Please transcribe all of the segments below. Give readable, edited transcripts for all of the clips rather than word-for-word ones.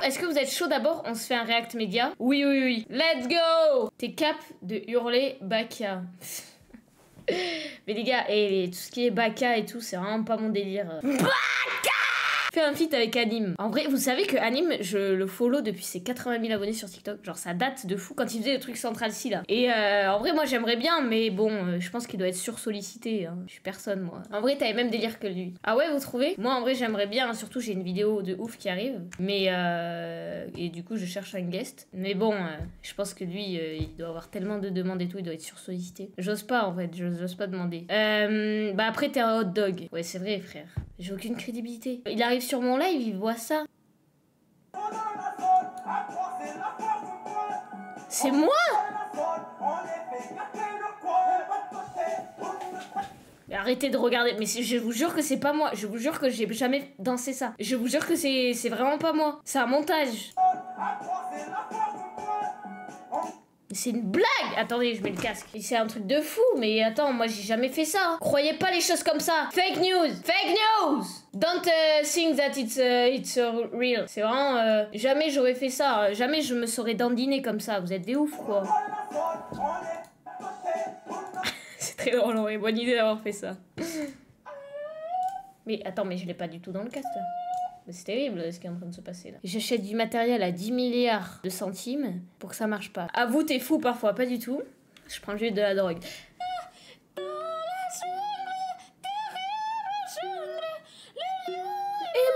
Est-ce que vous êtes chaud d'abord? On se fait un react média? Oui, oui, oui. Let's go! T'es cap de hurler Baka. Mais les gars, et tout ce qui est Baka et tout, c'est vraiment pas mon délire. Baka! Fais un feat avec Anime. En vrai, vous savez que Anime, je le follow depuis ses 80 000 abonnés sur TikTok. Genre, ça date de fou quand il faisait le truc Central-C là. Et en vrai, moi j'aimerais bien, mais bon, je pense qu'il doit être sursollicité. Hein. Je suis personne, moi. En vrai, t'avais même délire que lui. Ah ouais, vous trouvez? Moi, en vrai, j'aimerais bien. Hein. Surtout, j'ai une vidéo de ouf qui arrive. Mais et du coup, je cherche un guest. Mais bon, je pense que lui, il doit avoir tellement de demandes et tout, il doit être sursollicité. J'ose pas, en fait. J'ose pas demander. Bah après, t'es un hot dog. Ouais, c'est vrai, frère. J'ai aucune crédibilité. Il arrive sur mon live, il voit ça. C'est moi? Mais arrêtez de regarder. Mais je vous jure que c'est pas moi. Je vous jure que j'ai jamais dansé ça. Je vous jure que c'est vraiment pas moi. C'est un montage. C'est une blague! Attendez, je mets le casque. C'est un truc de fou, mais attends, moi j'ai jamais fait ça. Croyez pas les choses comme ça. Fake news! Fake news! Don't think that it's real. C'est vraiment... jamais j'aurais fait ça. Jamais je me serais dandiner comme ça. Vous êtes des ouf, quoi. C'est très drôle, ouais. Bonne idée d'avoir fait ça. Mais attends, mais je l'ai pas du tout dans le casque, là. C'est terrible ce qui est en train de se passer là. J'achète du matériel à 10 milliards de centimes pour que ça marche pas. Avoue, t'es fou parfois, pas du tout. Je prends juste de la drogue. Est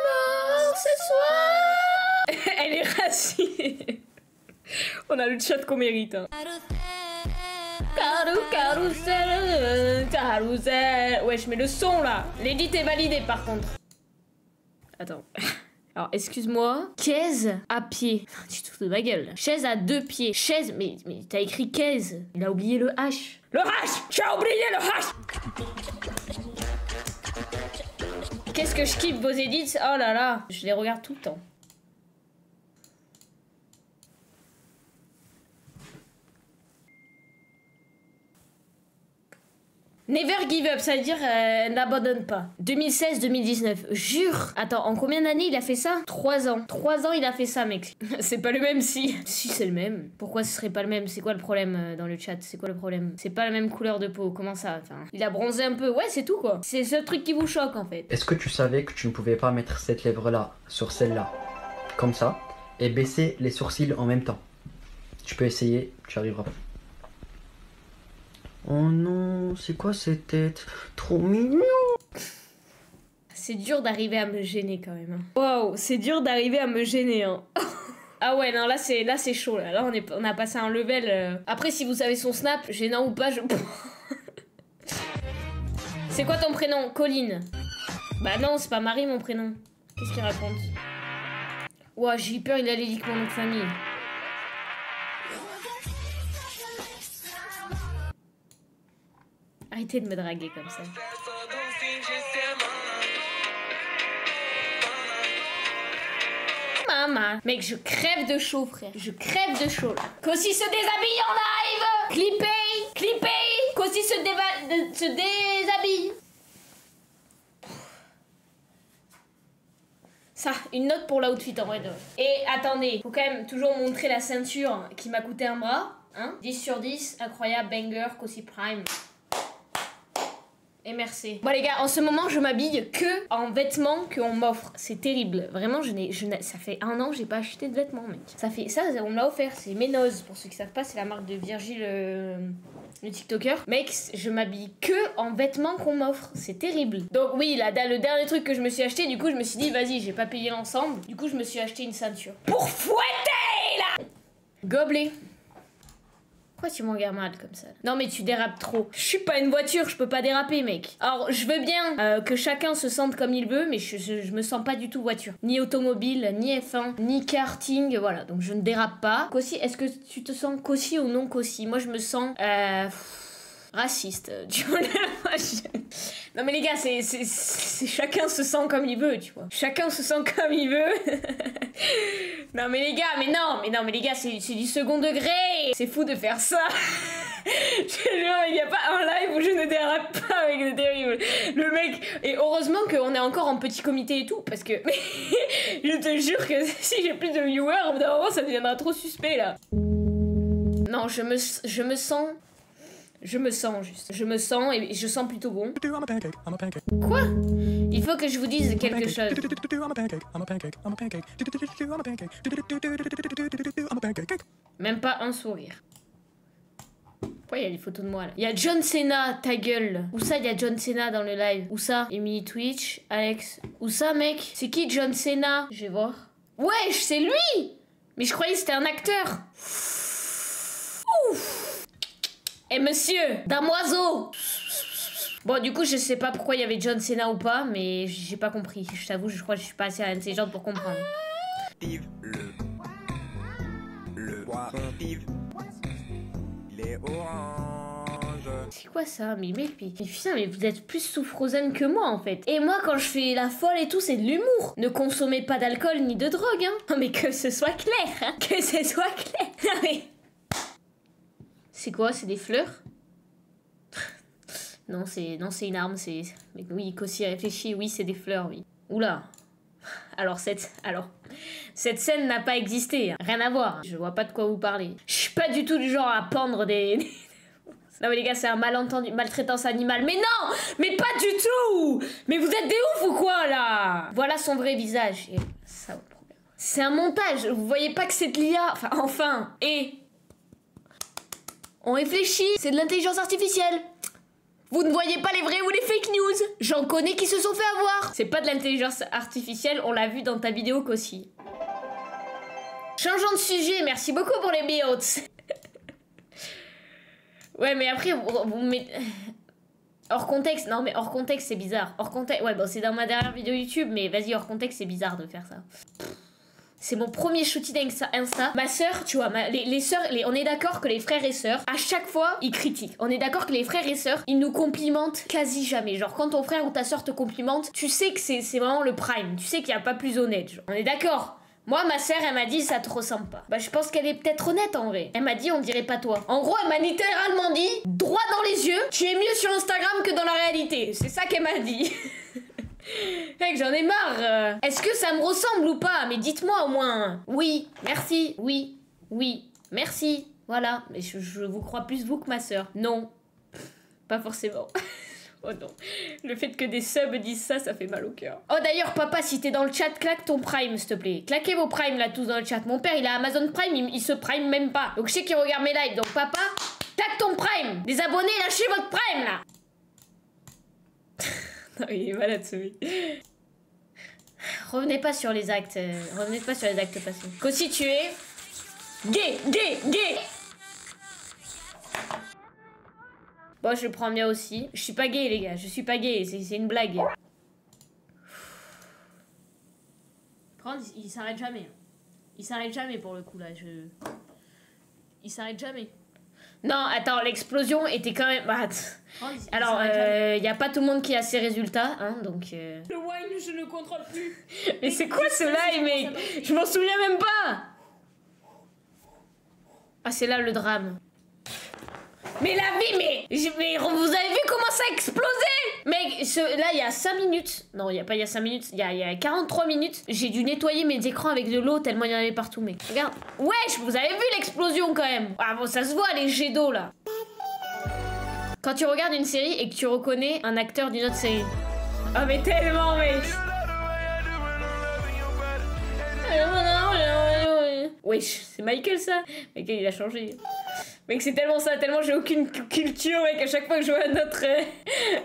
mort ce soir. Elle est racinée. On a le chat qu'on mérite. Hein. Carousel. Ouais, je mets le son là. L'édit est validé par contre. Attends. Alors, excuse-moi. Chaise à pied. Tu te fous de ma gueule. Chaise à 2 pieds. Chaise, mais t'as écrit chaise. Il a oublié le H. Le H! Tu as oublié le H! Qu'est-ce que je kiffe vos edits? Oh là là. Je les regarde tout le temps. Never give up, ça veut dire n'abandonne pas. 2016-2019, jure. Attends, en combien d'années il a fait ça? 3 ans. 3 ans il a fait ça, mec. C'est pas le même si. Si, c'est le même. Pourquoi ce serait pas le même? C'est quoi le problème dans le chat? C'est quoi le problème? C'est pas la même couleur de peau, comment ça? Enfin, il a bronzé un peu, ouais, c'est tout quoi. C'est ce truc qui vous choque en fait. Est-ce que tu savais que tu ne pouvais pas mettre cette lèvre-là sur celle-là, comme ça, et baisser les sourcils en même temps? Tu peux essayer, tu arriveras pas. Oh non, c'est quoi cette tête? Trop mignon! C'est dur d'arriver à me gêner quand même. Wow, c'est dur d'arriver à me gêner. Hein. Ah ouais, non, là c'est chaud. Là, on a passé un level. Après, si vous savez son snap, gênant ou pas, je... C'est quoi ton prénom? Colline. Bah non, c'est pas Marie mon prénom. Qu'est-ce qu'il raconte? Ouah, j'ai eu peur, il allait dire mon nom de famille. Arrêtez de me draguer comme ça. Maman. Mec, je crève de chaud, frère. Je crève de chaud, là. Kossi se déshabille en live. Clippez. Kossi se déshabille. Ça, une note pour l'outfit en vrai de... Et attendez, faut quand même toujours montrer la ceinture qui m'a coûté un bras. Hein, 10 sur 10, incroyable, banger, Kossi Prime. Et merci. Bon les gars, en ce moment je m'habille que en vêtements qu'on m'offre. C'est terrible. Vraiment, ça fait 1 an que j'ai pas acheté de vêtements, mec. Ça, on me l'a offert. C'est Ménose. Pour ceux qui savent pas, c'est la marque de Virgile, le TikToker. Mec, je m'habille que en vêtements qu'on m'offre. C'est terrible. Donc oui, le dernier truc que je me suis acheté, du coup je me suis dit, vas-y, j'ai pas payé l'ensemble. Du coup je me suis acheté une ceinture. Pour fouetter là. Gobelet. Pourquoi tu m'en regardes mal comme ça? Non mais tu dérapes trop. Je suis pas une voiture, je peux pas déraper, mec. Alors je veux bien que chacun se sente comme il veut, mais je me sens pas du tout voiture. Ni automobile, ni F1, ni karting, voilà. Donc je ne dérape pas. Kossi, est-ce que tu te sens Kossi ou non Kossi? Moi je me sens raciste. Tu vois. Non mais les gars, c'est chacun se sent comme il veut, tu vois. Chacun se sent comme il veut. Non mais les gars, mais non mais les gars, c'est du second degré. C'est fou de faire ça. Il n'y a pas un live où je ne dérape pas avec le terrible. Le mec, et heureusement qu'on est encore en petit comité et tout, parce que je te jure que si j'ai plus de viewers, au bout d'un moment ça deviendra trop suspect là. Non, je me sens juste. Je me sens et je sens plutôt bon. Quoi? Il faut que je vous dise quelque chose. Même pas un sourire. Pourquoi il y a des photos de moi là? Il y a John Cena, ta gueule. Où ça, il y a John Cena dans le live? Où ça? Emily Twitch, Alex. Où ça, mec? C'est qui John Cena? Je vais voir. Wesh, c'est lui! Mais je croyais que c'était un acteur. Ouf! Eh monsieur, damoiseau! Bon, du coup, je sais pas pourquoi il y avait John Cena ou pas, mais j'ai pas compris. Je t'avoue, je crois que je suis pas assez intelligente pour comprendre. C'est quoi ça? Mais mec, mais putain, mais vous êtes plus sous Frozen que moi en fait. Et moi, quand je fais la folle et tout, c'est de l'humour. Ne consommez pas d'alcool ni de drogue, hein. Non, mais que ce soit clair, hein. Que ce soit clair. Non, mais... C'est quoi? C'est des fleurs? Non, c'est une arme, c'est... Mais oui, Kossi réfléchit, oui, c'est des fleurs, oui. Oula. Alors cette scène n'a pas existé, hein. Rien à voir. Je vois pas de quoi vous parlez. Je suis pas du tout du genre à pendre des... Non mais les gars, c'est un malentendu, maltraitance animale. Mais non! Mais pas du tout! Mais vous êtes des ouf ou quoi, là? Voilà son vrai visage. Et ça, votre problème. C'est un montage, vous voyez pas que c'est de l'IA? Enfin, et... On réfléchit, c'est de l'intelligence artificielle. Vous ne voyez pas les vrais ou les fake news. J'en connais qui se sont fait avoir. C'est pas de l'intelligence artificielle, on l'a vu dans ta vidéo qu'aussi. Changeons de sujet, merci beaucoup pour les biotes. Ouais, mais après, vous mettez... Hors contexte, non mais hors contexte c'est bizarre. Hors contexte, ouais bon c'est dans ma dernière vidéo YouTube, mais vas-y hors contexte c'est bizarre de faire ça. C'est mon premier shooting Insta. Ma sœur, tu vois, les sœurs, on est d'accord que les frères et sœurs, à chaque fois, ils critiquent. On est d'accord que les frères et sœurs, ils nous complimentent quasi jamais. Genre, quand ton frère ou ta sœur te complimente, tu sais que c'est vraiment le prime. Tu sais qu'il n'y a pas plus honnête. Genre. On est d'accord? Moi, ma sœur, elle m'a dit, ça te ressemble pas. Bah, je pense qu'elle est peut-être honnête, en vrai. Elle m'a dit, on dirait pas toi. En gros, elle m'a littéralement dit, droit dans les yeux, tu es mieux sur Instagram que dans la réalité. C'est ça qu'elle m'a dit. Mec, j'en ai marre. Est-ce que ça me ressemble ou pas? Mais dites-moi au moins. Oui, merci, oui, merci. Voilà, mais je vous crois plus vous que ma sœur. Non, pas forcément. Oh non, le fait que des subs disent ça, ça fait mal au cœur. Oh d'ailleurs, papa, si t'es dans le chat, claque ton prime, s'il te plaît. Claquez vos primes là tous dans le chat. Mon père, il a Amazon Prime, il se prime même pas. Donc je sais qu'il regarde mes lives. Donc papa, claque ton prime. Les abonnés, lâchez votre prime là. Non, il est malade celui. Revenez pas sur les actes. Revenez pas sur les actes passés. Qu'aussi tu es gay. Bon, je le prends bien aussi. Je suis pas gay, les gars. Je suis pas gay. C'est une blague. Il s'arrête jamais. Il s'arrête jamais pour le coup là. Il s'arrête jamais. Non, attends, l'explosion était quand même... Alors, y a pas tout le monde qui a ses résultats, hein, donc... Le wine, je ne contrôle plus. Mais c'est quoi ce live, mec? Je m'en souviens même pas. Ah, c'est là le drame. Mais la vie, mais vous avez vu comment ça a explosé? Mec, là, il y a 5 minutes. Non, il y a pas il y a 5 minutes. Il y a 43 minutes. J'ai dû nettoyer mes écrans avec de l'eau tellement il y en avait partout, mec. Regarde. Wesh, vous avez vu l'explosion quand même? Ah bon, ça se voit, les jets d'eau, là. Quand tu regardes une série et que tu reconnais un acteur d'une autre série. Oh, mais tellement, mec. Wesh, c'est Michael, ça? Michael, il a changé. Mec, c'est tellement ça, tellement j'ai aucune culture, mec. À chaque fois que je vois un autre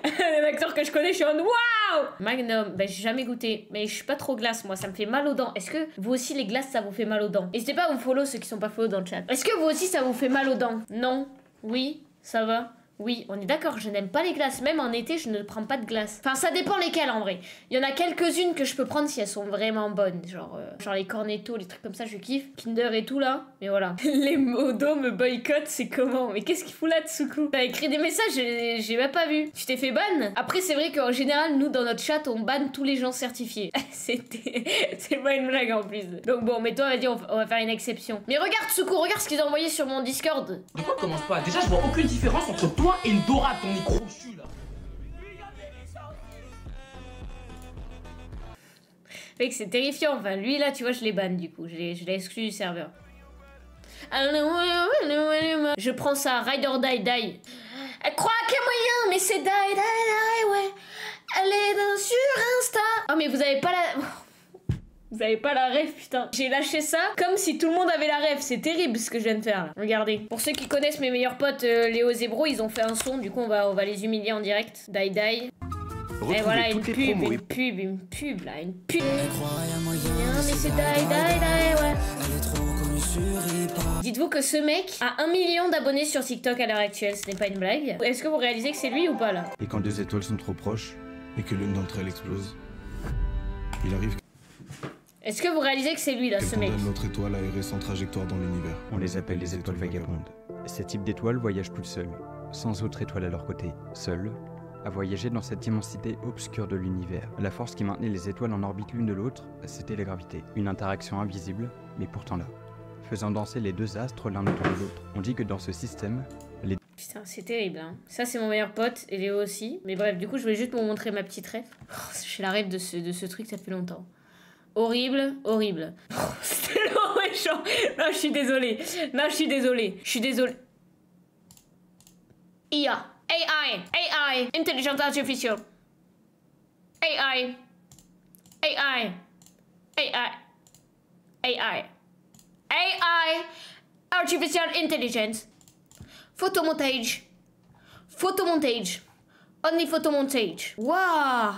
un acteur que je connais, je suis en waouh. Magnum, bah j'ai jamais goûté. Mais je suis pas trop glace, moi, ça me fait mal aux dents. Est-ce que vous aussi, les glaces, ça vous fait mal aux dents? N'hésitez pas à vous follow ceux qui sont pas follow dans le chat. Est-ce que vous aussi, ça vous fait mal aux dents? Non? Oui? Ça va? Oui, on est d'accord, je n'aime pas les glaces. Même en été, je ne prends pas de glace. Enfin, ça dépend lesquelles en vrai. Il y en a quelques-unes que je peux prendre si elles sont vraiment bonnes. Genre les cornettos, les trucs comme ça, je kiffe. Kinder et tout là. Mais voilà. Les modos me boycottent, c'est comment? Mais qu'est-ce qu'il fout là, Tsuku? T'as écrit des messages, j'ai même pas vu. Tu t'es fait ban? Après, c'est vrai qu'en général, nous, dans notre chat, on banne tous les gens certifiés. C'est pas une blague en plus. Donc bon, mais toi, vas-y, on va faire une exception. Mais regarde, Tsuku, regarde ce qu'ils ont envoyé sur mon Discord. De quoi commence pas? Déjà, je vois aucune différence entre toi et une Dora, ton nez crochu là. Mec, c'est terrifiant. Enfin, lui là, tu vois, je l'ai ban du coup. Je l'ai exclu du serveur. Je prends ça, Ride or Die, die. Elle croit qu'il y a moyen, mais c'est die, die, die, ouais. Elle est sur Insta. Oh, mais vous avez pas la. Vous avez pas la rêve, putain. J'ai lâché ça comme si tout le monde avait la rêve. C'est terrible ce que je viens de faire là. Regardez. Pour ceux qui connaissent mes meilleurs potes, Léo Zebro, ils ont fait un son. Du coup, on va les humilier en direct. Die die. Et voilà, une pub là. Une pub. Mais c'est die die, ouais. Dites-vous que ce mec a 1 million d'abonnés sur TikTok à l'heure actuelle. Ce n'est pas une blague. Est-ce que vous réalisez que c'est lui ou pas là? Et quand 2 étoiles sont trop proches et que l'une d'entre elles explose, il arrive Est-ce que vous réalisez que c'est lui là, ce mec? condamne l'autre étoile à errer sans trajectoire dans l'univers. On les appelle les étoiles vagabondes. Ces types d'étoiles voyagent plus seuls, sans autre étoile à leur côté, seuls, à voyager dans cette immensité obscure de l'univers. La force qui maintenait les étoiles en orbite l'une de l'autre, c'était la gravité. Une interaction invisible, mais pourtant là, faisant danser les 2 astres l'un autour de l'autre. On dit que dans ce système, les... Putain, c'est terrible, hein. Ça, c'est mon meilleur pote, et Léo aussi. Mais bref, du coup, je voulais juste vous montrer ma petite rêve. Oh, j'ai la rêve de ce truc, ça fait longtemps. Horrible, horrible. Oh, c'est tellement méchant. Non, je suis désolée. Non, je suis désolée. Je suis désolée. IA. AI. Intelligence artificielle. AI. Artificial intelligence. Photomontage. Only photomontage. Waouh.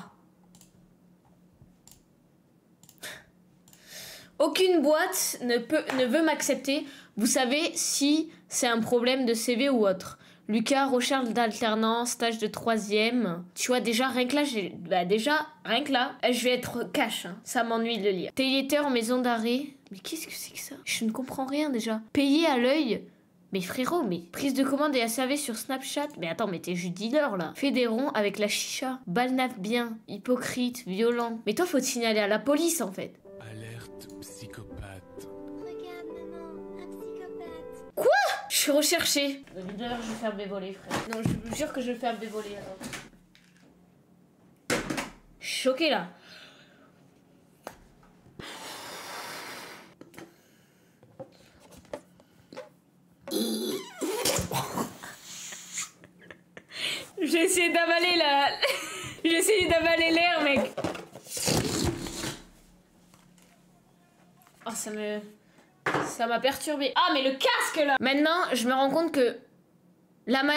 Aucune boîte ne veut m'accepter. Vous savez si c'est un problème de CV ou autre. Lucas, recherche d'alternance, stage de 3e. Tu vois, déjà, rien que là, je vais être cash. Hein. Ça m'ennuie de le lire. Téléteur, maison d'arrêt. Mais qu'est-ce que c'est que ça? Je ne comprends rien déjà. Payer à l'œil. Mais frérot, mais prise de commande et SAV sur Snapchat. Mais attends, mais t'es juste dealer là. Fais des ronds avec la chicha. Balnaf bien. Hypocrite, violent. Mais toi, faut te signaler à la police en fait. Alerte psychopathe. Regarde maman, un psychopathe. Quoi? Je suis recherchée. D'ailleurs, je vais faire mes volets, frère. Non, je vous jure que je vais faire mes volets alors. Je suis choquée là. J'ai essayé d'avaler la... J'ai essayé d'avaler l'air, mec. Oh, ça m'a perturbé. Ah, mais le casque, là. Maintenant, je me rends compte que... Maintenant,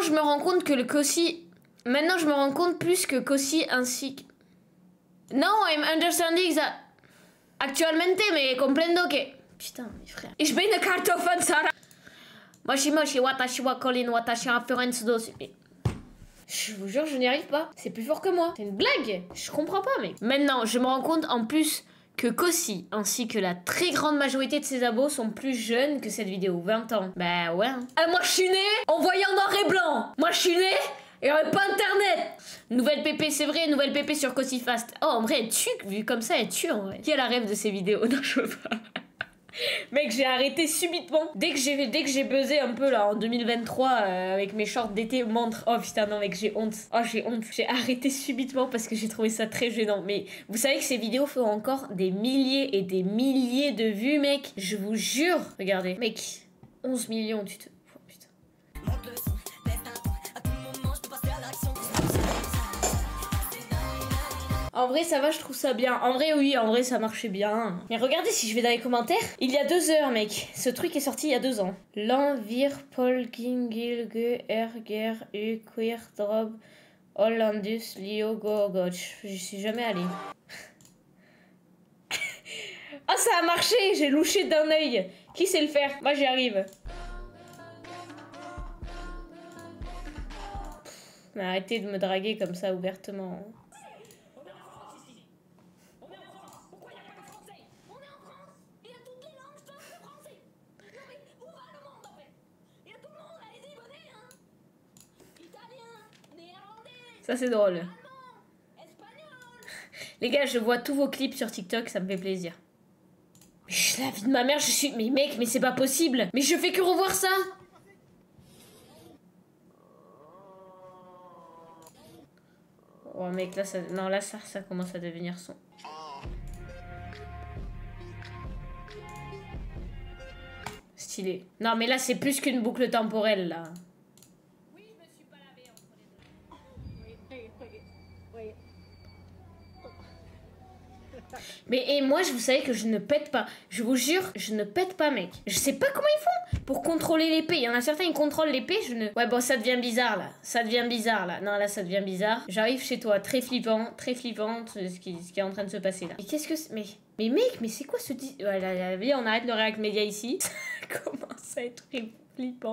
je me rends compte que le Kossi... Maintenant, je me rends compte plus que Kossi ainsi que... No, I'm understanding that... Actualmente me comprendo que... Putain, mes frères. Ich bin eine Kartoffel, Sarah. Moshi watashi wa Colin watashi reference dos. Je vous jure, je n'y arrive pas. C'est plus fort que moi. C'est une blague. Je comprends pas, mec. Maintenant, je me rends compte en plus que Kossi, ainsi que la très grande majorité de ses abos, sont plus jeunes que cette vidéo. 20 ans. Bah ouais. Moi, je suis née en voyant noir et blanc. Moi, je suis née et on avait pas internet. Nouvelle PP, c'est vrai, nouvelle PP sur Kossi Fast. Oh, en vrai, elle tue. Vu comme ça, elle tue en vrai. Qui a la rêve de ces vidéos? Non, je veux pas. Mec, j'ai arrêté subitement. Dès que j'ai buzzé un peu là en 2023 avec mes shorts d'été montre. Oh putain, non mec, j'ai honte. Oh, j'ai honte. J'ai arrêté subitement parce que j'ai trouvé ça très gênant. Mais vous savez que ces vidéos font encore des milliers et des milliers de vues, mec. Je vous jure. Regardez, mec, 11 millions, tu te... Oh, putain. En vrai, ça va, je trouve ça bien. En vrai, oui, en vrai, ça marchait bien. Mais regardez, si je vais dans les commentaires, il y a 2 heures, mec. Ce truc est sorti il y a 2 ans. L'envir Polgingilge Erger U Queer Drop Hollandus Lio Gorgoch. Je suis jamais allée. Oh, ça a marché! J'ai louché d'un œil. Qui sait le faire? Moi, j'y arrive. Mais arrêtez de me draguer comme ça ouvertement. Ça c'est drôle. Les gars, je vois tous vos clips sur TikTok, ça me fait plaisir. Mais la vie de ma mère, je suis... Mais mec, mais c'est pas possible. Mais je fais que revoir ça. Oh mec, là ça... Non, là ça commence à devenir son... Stylé. Non mais là c'est plus qu'une boucle temporelle là. Mais et moi, vous savez que je ne pète pas. Je vous jure, je ne pète pas, mec. Je sais pas comment ils font pour contrôler l'épée. Il y en a certains, ils contrôlent l'épée, je ne... Ouais, bon, ça devient bizarre, là. Ça devient bizarre, là. Non, là, ça devient bizarre. J'arrive chez toi, très flippante, ce qui est en train de se passer, là. Mais qu'est-ce que c'est... Mais mec, mais c'est quoi ce... Ouais, on arrête le React Media ici. Ça commence à être flippant.